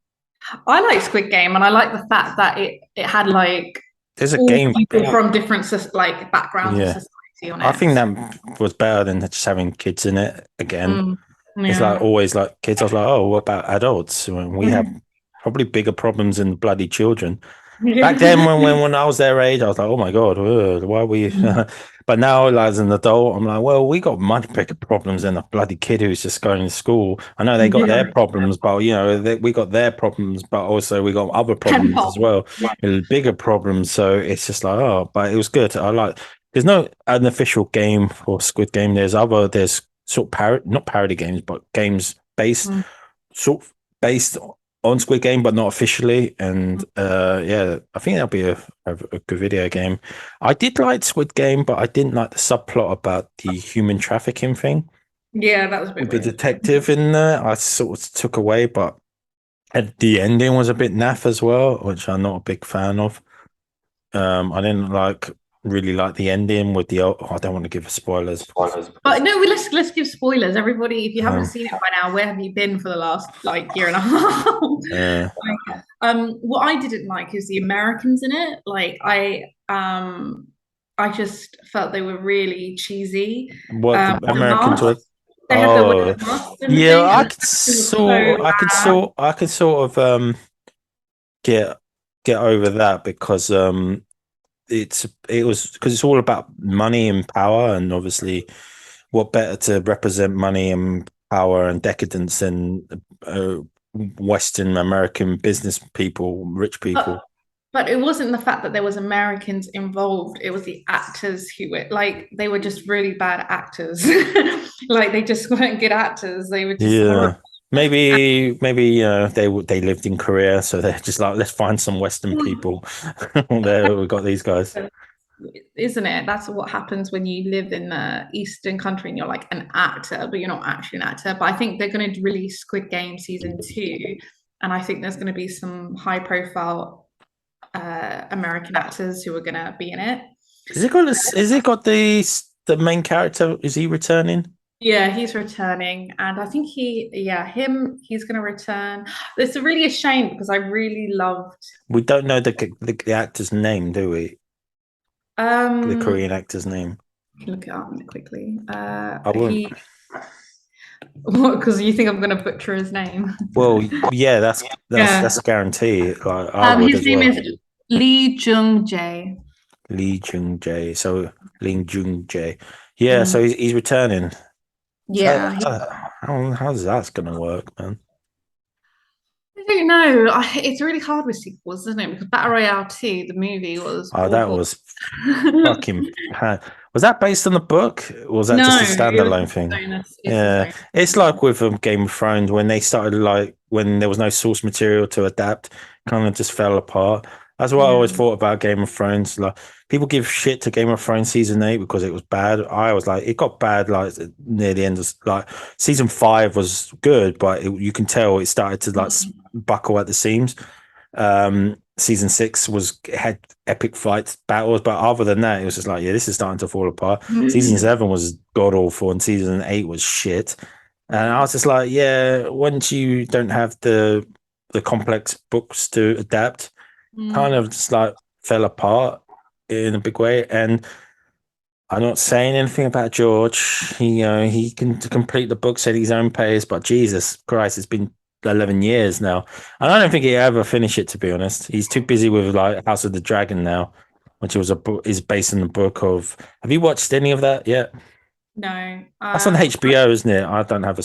I like Squid Game, and I like the fact that it had like There's a all game. people from different like backgrounds of Yeah. society on I it. think that was better than just having kids in it again. Mm, It's like yeah. always like kids. I was like, oh, what about adults? When we have probably bigger problems than bloody children. Back then, Yeah. when I was their age, I was like, oh my God, why are we? But now, like, as an adult, I'm like, well, we got much bigger problems than a bloody kid who's just going to school. I know they got their Yeah. problems, but we got their problems, but also we got other problems as Tenfold. well, bigger problems. So it's just like, oh, but it was good. I like. There's no an official game for Squid Game. There's sort of not parody games, but games Mm. sort of based on Squid Game, but not officially. And yeah, I think that'll be a good video game. I did like Squid Game, but I didn't like the subplot about the human trafficking thing Yeah, that was a bit with the weird. detective in there. I sort of took away, but the ending was a bit naff as well, which I'm not a big fan of. I didn't really like the ending with I don't want to give spoilers because But no, let's give spoilers. Everybody, if you haven't um, seen it by now, where have you been for the last like year and a half? uh, Like, what I didn't like is the Americans in it. Like I just felt they were really cheesy. what the The Americans were. masks, they had the weird Oh, masks and yeah, thing, and the acting was so bad. I could sort of get over that because it was because it's all about money and power, and obviously, what better to represent money and power and decadence than Western American business people, rich people. But but it wasn't the fact that there was Americans involved. It was the actors who were like they were just really bad actors. Like they just weren't good actors. They were just horrible. Yeah. Maybe they lived in Korea, so they're just like, let's find some Western people. There we got these guys. Isn't it? That's what happens when you live in the Eastern country and you're like an actor, but you're not actually an actor. But I think they're going to release Squid Game season 2, and I think there's going to be some high profile American actors who are going to be in it. Has it got the main character? Is he returning? Yeah, he's returning, and I think he's going to return. It's really a shame because I really loved. We don't know the actor's name, do we? The Um, Korean actor's name. I can look it up really quickly. I won't. He what? Because you think I'm going to butcher his name? Well, yeah, Yeah. that's a guarantee. Like, I would His as name well. is Lee Jung Jae. Lee Jung Jae. So Lee Jung Jae. Yeah, so Mm. he's returning. So Yeah, how's that gonna work, man? I don't know. It's really hard with sequels, isn't it? Because Battle Royale 2, the movie, was Oh, that awful. was fucking. Was that based on the book, or was that No, just a it was standalone just its thing? own. It's its Yeah, own. it's like with Game of Thrones when they started when there was no source material to adapt, kind of just fell apart. That's what I always Yeah. thought about Game of Thrones. Like people give shit to Game of Thrones season 8 because it was bad. I was like, it got bad like near the end of season 5 was good, but you can tell it started to buckle at the seams. Season 6 had epic fights, battles, but other than that, it was just like, yeah, this is starting to fall apart. Season 7 was god awful, and season 8 was shit. And I was just like, yeah, once you don't have the complex books to adapt, kind Mm. of just like fell apart in a big way. And I'm not saying anything about George. He can complete the books at his own pace, but Jesus Christ, it's been 11 years now. And I don't think he'll ever finish it, to be honest. He's too busy with like House of the Dragon now, which was a book is based on the book of. Have you watched any of that yet? No. That's on HBO, isn't it? I don't have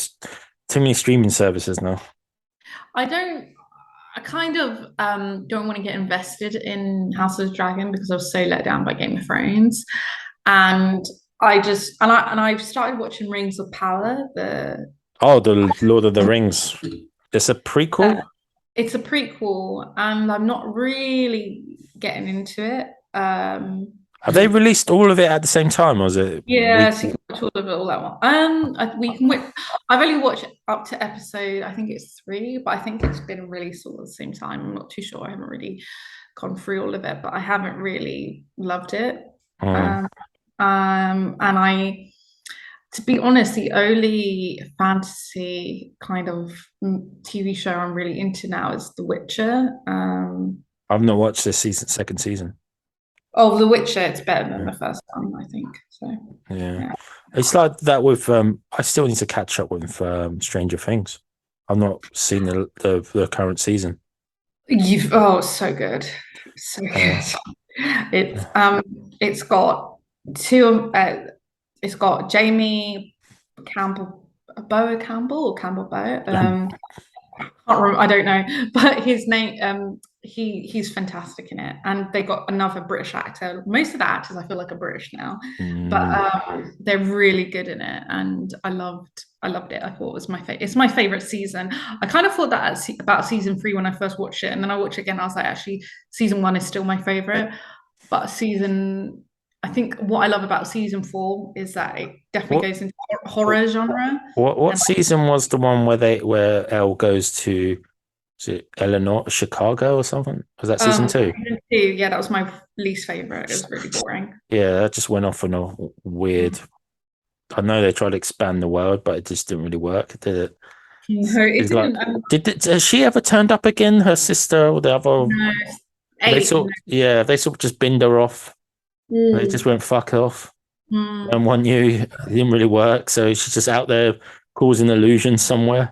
too many streaming services now. I don't. I kind of don't want to get invested in House of the Dragon because I was so let down by Game of Thrones, and I've started watching Rings of Power. Oh, the Lord of the Rings. It's a Uh, prequel. it's a prequel, and I'm not really getting into it. Have they released all of it at the same time, or is it Yeah, week? so you can watch all of it all at once. We can wait. I've only watched up to episode, I think it's 3, but I think it's been released all at the same time. I'm not too sure. I haven't really gone through all of it, but I haven't really loved it. Mm. Um, and to be honest, the only fantasy kind of TV show I'm really into now is The Witcher. I've not watched this second season. Oh, The Witcher, it's better than the first one, I think. So Yeah, yeah. it's like that with. I still need to catch up with Stranger Things. I've not seen the current season. So good. So Uh, good. It's got two it's got Jamie Campbell Boa Campbell or Campbell Boa. Can't remember, I don't know, but his name, he's fantastic in it, and they got another British actor. Most of the actors I feel like are British now, but mm, they're really good in it, and I loved it. I thought it was my favorite. It's my favorite season. I kind of thought that about season 3 when I first watched it, and then I watched it again. I was like, actually, season 1 is still my favorite, but I think what I love about season 4 is that it definitely what goes into horror genre, what and season was the one where Elle goes to, is it Eleanor Chicago or something? Was that season 2? season 2, yeah, that was my least favorite. It was really boring. Yeah, that just went off on a weird. I know they tried to expand the world, but it just didn't really work, did it? No, it It's like, didn't. has she ever turned up again? Her sister or the other? No, They 8. No. they sort of just binned her off. They just Mm, went fuck off. mm. And one you, it didn't really work. So she's just out there causing illusions somewhere.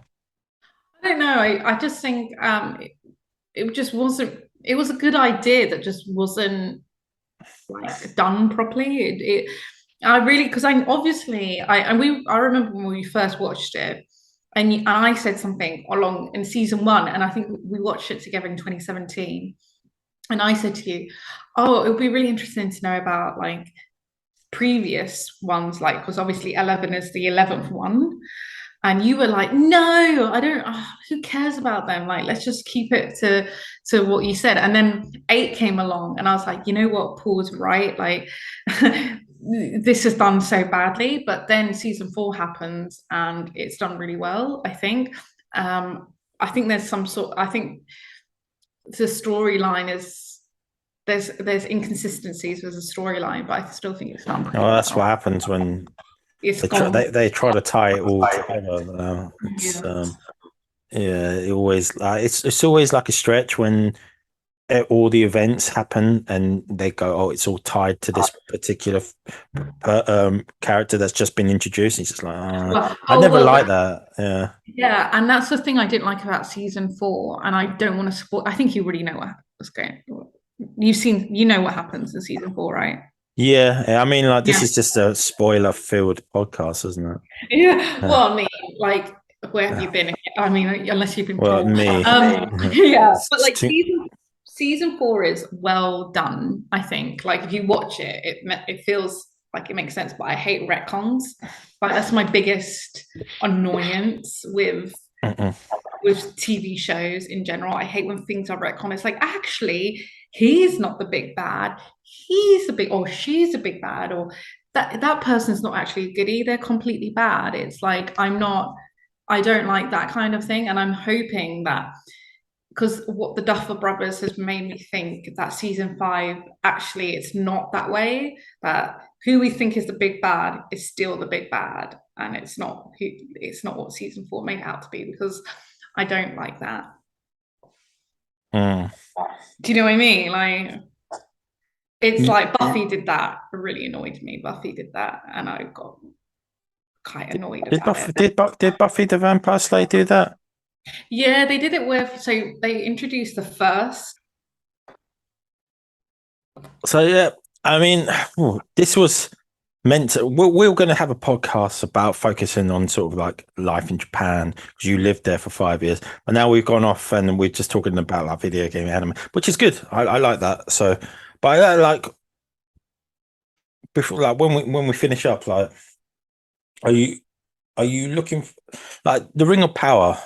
I don't know. I just think it just wasn't. It was a good idea that just wasn't like done properly. I really because I obviously I remember when we first watched it, and I said something along in season 1, and I think we watched it together in 2017, and I said to you, "Oh, it would be really interesting to know about like previous ones, like because obviously 11 is the 11th one." And you were like, no, I don't, who cares about them, like let's just keep it to what you said. And then 8 came along, and I was like, you know what, Paul's right, like this is done so badly. But then season 4 happens, and it's done really well, I think. I think I think the storyline is there's inconsistencies with the storyline, but I still think it's done pretty Oh, that's well. what happens when It's gone. they try to tie it all together. It's Yeah. yeah, it always it's always like a stretch when all the events happen and they go, oh, it's all tied to this particular character that's just been introduced. It's just like, I Oh never well, like that. Yeah. yeah, and that's the thing I didn't like about season 4, and I don't want to spoil. I think you already know what's going. You know what happens in season 4, right? Yeah, I mean, like this Yeah. is just a spoiler-filled podcast, isn't it? Yeah. Uh, Well, I mean, like, where have you been? I mean, unless you've been well, Paul. me. Yeah, but It's like too- season 4 is well done. I think. Like, if you watch it, it feels like it makes sense. But I hate retcons. But that's my biggest annoyance Mm-mm. with TV shows in general. I hate when things are retcon. It's like, actually, he's not the big bad. He's the big, or she's the big bad, or that person's not actually goody. They're completely bad. It's like, I don't like that kind of thing. And I'm hoping that because what the Duffer Brothers has made me think that season 5 actually it's not that way. That who we think is the big bad is still the big bad, and it's not what season 4 made out to be because I don't like that. Mm. Do you know what I mean? Like it's Y- like Buffy did that. It really annoyed me. Buffy did that, and I got quite annoyed Did about Buffy it. did Buffy the Vampire Slayer do that? Yeah, they did it with so they introduced the first. So yeah, I mean, this was meant to. We're going to have a podcast about focusing on sort of like life in Japan because you lived there for 5 years, but now we've gone off and we're just talking about like video game anime, which is good. I like that. So, but like before, like when we finish up, like, are you looking like the Ring of Power?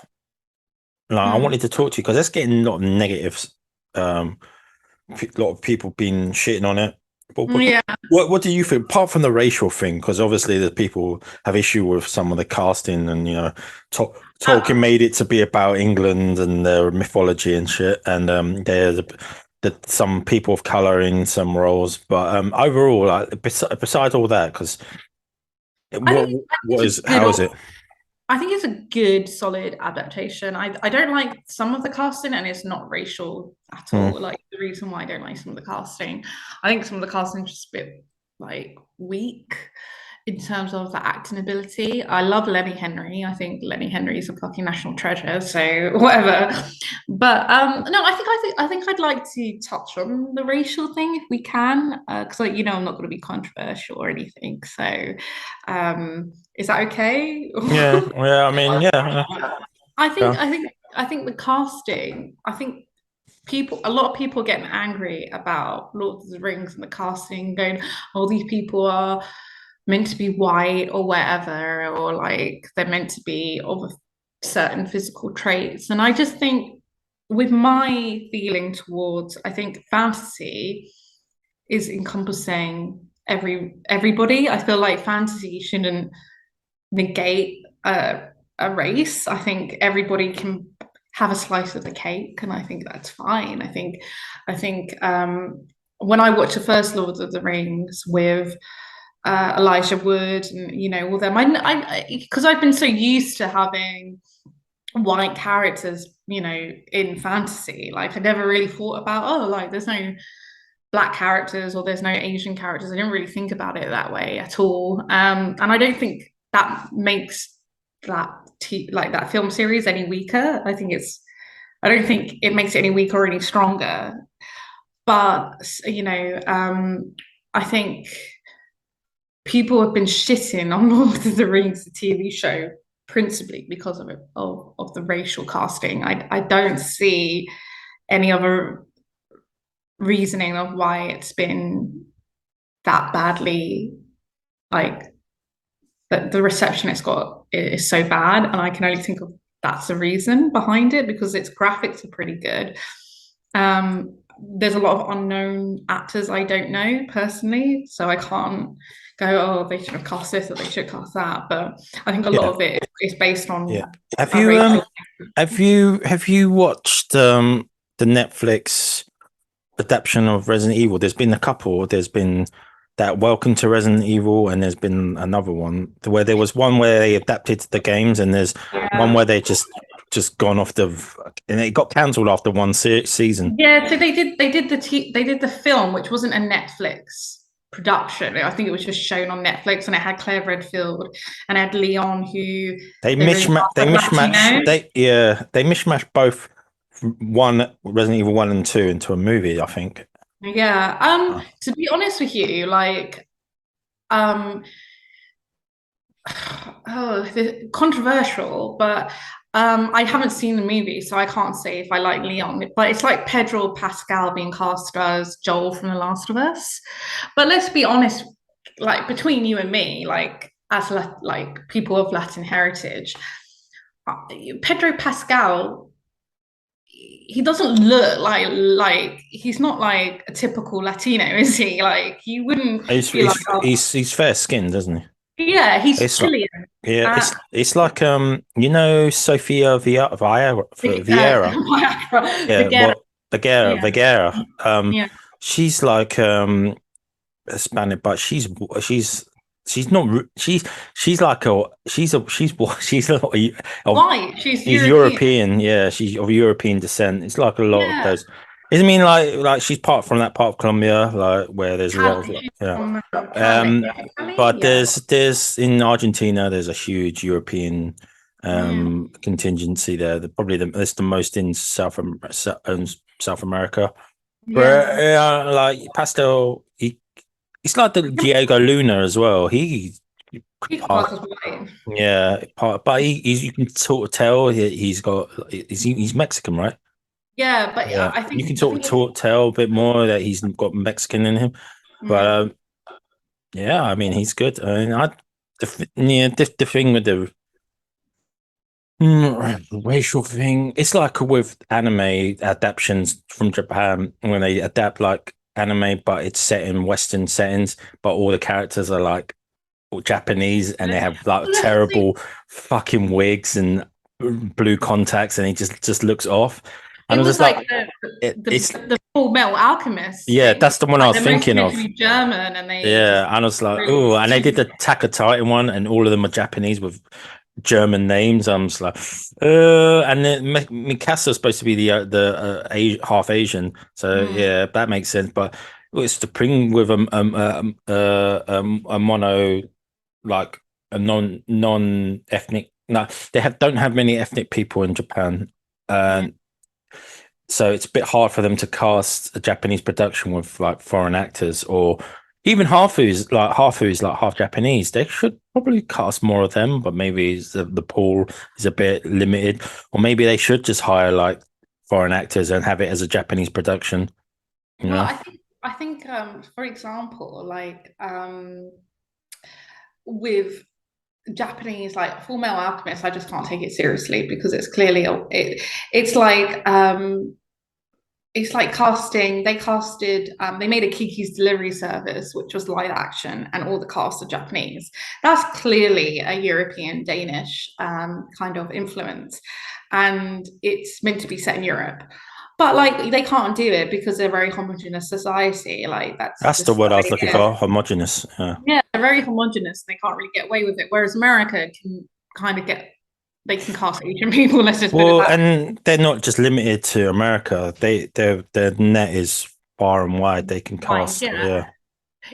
Like, I Hmm. wanted to talk to you because that's getting a lot of negatives. A lot of people been shitting on it. But Yeah. what do you think, apart from the racial thing? Because obviously the people have issue with some of the casting, and Tolkien made it to be about England and their mythology and shit. And there's some people of color in some roles, but overall, like besides all that, because I what think what it's a is good how is it? I think it's a good, solid adaptation. I don't like some of the casting, and it's not racial at all. Like the reason why I don't like some of the casting, I think some of the casting is just a bit like weak in terms of the acting ability. I love Lenny Henry. I think Lenny Henry is a fucking national treasure. So whatever. But no, I think I'd like to touch on the racial thing if we can, because like I'm not going to be controversial or anything. So is that okay? Yeah, yeah. I mean, yeah. I think Yeah. I think I think the casting. I think a lot of people getting angry about Lord of the Rings and the casting, going, "Oh, these people are meant to be white or whatever, or like they're meant to be of certain physical traits." And I just think, with my feeling towards, I think fantasy is encompassing everybody. I feel like fantasy shouldn't negate a race. I think everybody can have a slice of the cake, and I think that's fine. I think when I watched the first Lord of the Rings with Elijah Wood and all them, I because I've been so used to having white characters, in fantasy. Like I never really thought about, oh, like there's no black characters or there's no Asian characters. I didn't really think about it that way at all. And I don't think that makes that film series any weaker. I don't think it makes it any weaker or any stronger. But I think people have been shitting on Lord of the Rings, the TV show, principally because of the racial casting. I don't see any other reasoning of why it's been that badly, like the reception it's got is so bad, and I can only think of that's the reason behind it, because its graphics are pretty good. There's a lot of unknown actors I don't know personally, so I can't go, oh, they should have cast this or they should cast that. But I think a lot of it is based on. Yeah. Have you watched the Netflix adaptation of Resident Evil? There's been a couple. There's been that Welcome to Resident Evil, and there's been another one where there was one where they adapted the games, and there's one where they just gone off and it got cancelled after one season. Yeah, so they did the film, which wasn't a Netflix production. I think it was just shown on Netflix, and it had Claire Redfield and it had Leon, who they mishmashed both Resident Evil 1 and 2 into a movie, I think. Yeah. To be honest with you, like, controversial, but I haven't seen the movie, so I can't say if I like Leon. But it's like Pedro Pascal being cast as Joel from The Last of Us. But let's be honest, like between you and me, like as like people of Latin heritage, Pedro Pascal, he doesn't look like he's not like a typical Latino, is he? Like you wouldn't. He's fair skinned, isn't he? Yeah, he's Chilean. It's like Sofia Vieira. Vieira. She's like Hispanic, but she's not she's like she's white. She's European. Yeah, she's of European descent. It's like a lot of those. I mean, like she's from that part of Colombia, like where there's a lot of but there's in Argentina there's a huge European contingency there. It's the most in South America. Where like Pastel, it's like the Diego Luna as well. But you can sort of tell he's Mexican, right? Yeah, but I think you can sort of tell a bit more that he's got Mexican in him. But I mean, he's good. I mean, the thing with the racial thing, it's like with anime adaptations from Japan when they adapt like anime, but it's set in Western settings, but all the characters are like Japanese, and they have like terrible fucking wigs and blue contacts, and he just looks off. And it was like the Full Metal Alchemist. Yeah, that's the one I was thinking of. German, and they and I was like, oh, and they did the Attack on Titan one, and all of them are Japanese with German names. I'm just like, and then Mikasa's supposed to be half Asian, so yeah, that makes sense. But it's the pring with a mono, like a non ethnic. No, they don't have many ethnic people in Japan, and so it's a bit hard for them to cast a Japanese production with like foreign actors, or even half who's like half Japanese. They should probably cast more of them, but maybe the pool is a bit limited, or maybe they should just hire like foreign actors and have it as a Japanese production. You Well, know? I think for example, like with Japanese like Full Metal Alchemist, I just can't take it seriously because it's clearly it's like casting. They casted. They made a Kiki's Delivery Service, which was live action, and all the cast are Japanese. That's clearly a European Danish kind of influence, and it's meant to be set in Europe. But like they can't do it because they're a very homogenous society. Like that's That's the just the word I was way looking it is. for, homogenous. Yeah. Yeah, they're very homogenous. They can't really get away with it. Whereas America can kind of get. They can cast Asian people. Let's just put it Well, that and they're not just limited to America. Their net is far and wide. They can way. cast. Yeah. Yeah.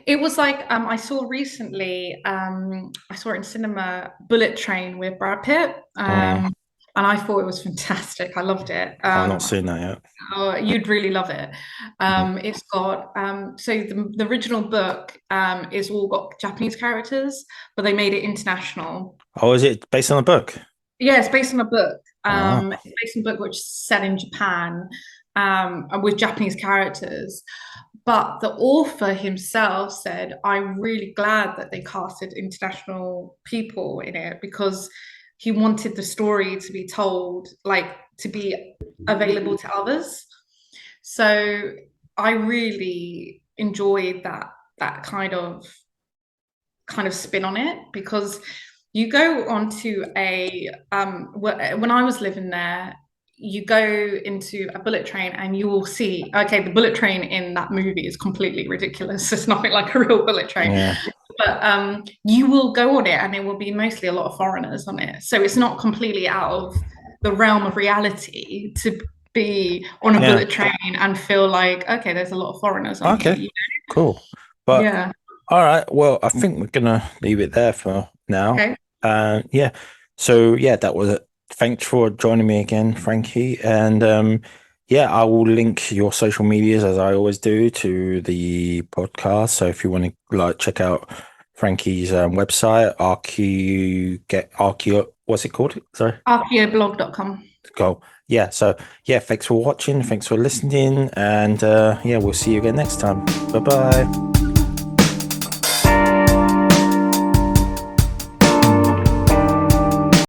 It was like I saw recently, I saw it in cinema, Bullet Train with Brad Pitt, Mm, and I thought it was fantastic. I loved it. I've not seen that yet. Oh, you'd really love it. Mm. It's got so the original book is all got Japanese characters, but they made it international. Oh, is it based on a book? Yeah, it's based on a book. Ah, It's based on a book which is set in Japan, with Japanese characters. But the author himself said, I'm really glad that they casted international people in it because he wanted the story to be told, like to be available to others. So I really enjoyed that kind of spin on it because you go onto a when I was living there, you go into a bullet train and you will see, okay, the bullet train in that movie is completely ridiculous. It's nothing like a real bullet train. yeah. But you will go on it and there will be mostly a lot of foreigners on it. So it's not completely out of the realm of reality to be on a Yeah. bullet train and feel like, okay, there's a lot of foreigners on here. Okay. Cool. But Yeah. all right. Well, I think we're gonna leave it there for now. Okay. Yeah. So yeah, that was it. Thanks for joining me again, Frankie. And yeah, I will link your social medias as I always do to the podcast. So if you want to like check out Frankie's website, what's it called? Sorry. Archaeoblog.com. Go. Yeah. So yeah, thanks for watching. Thanks for listening. And yeah, we'll see you again next time. Bye bye.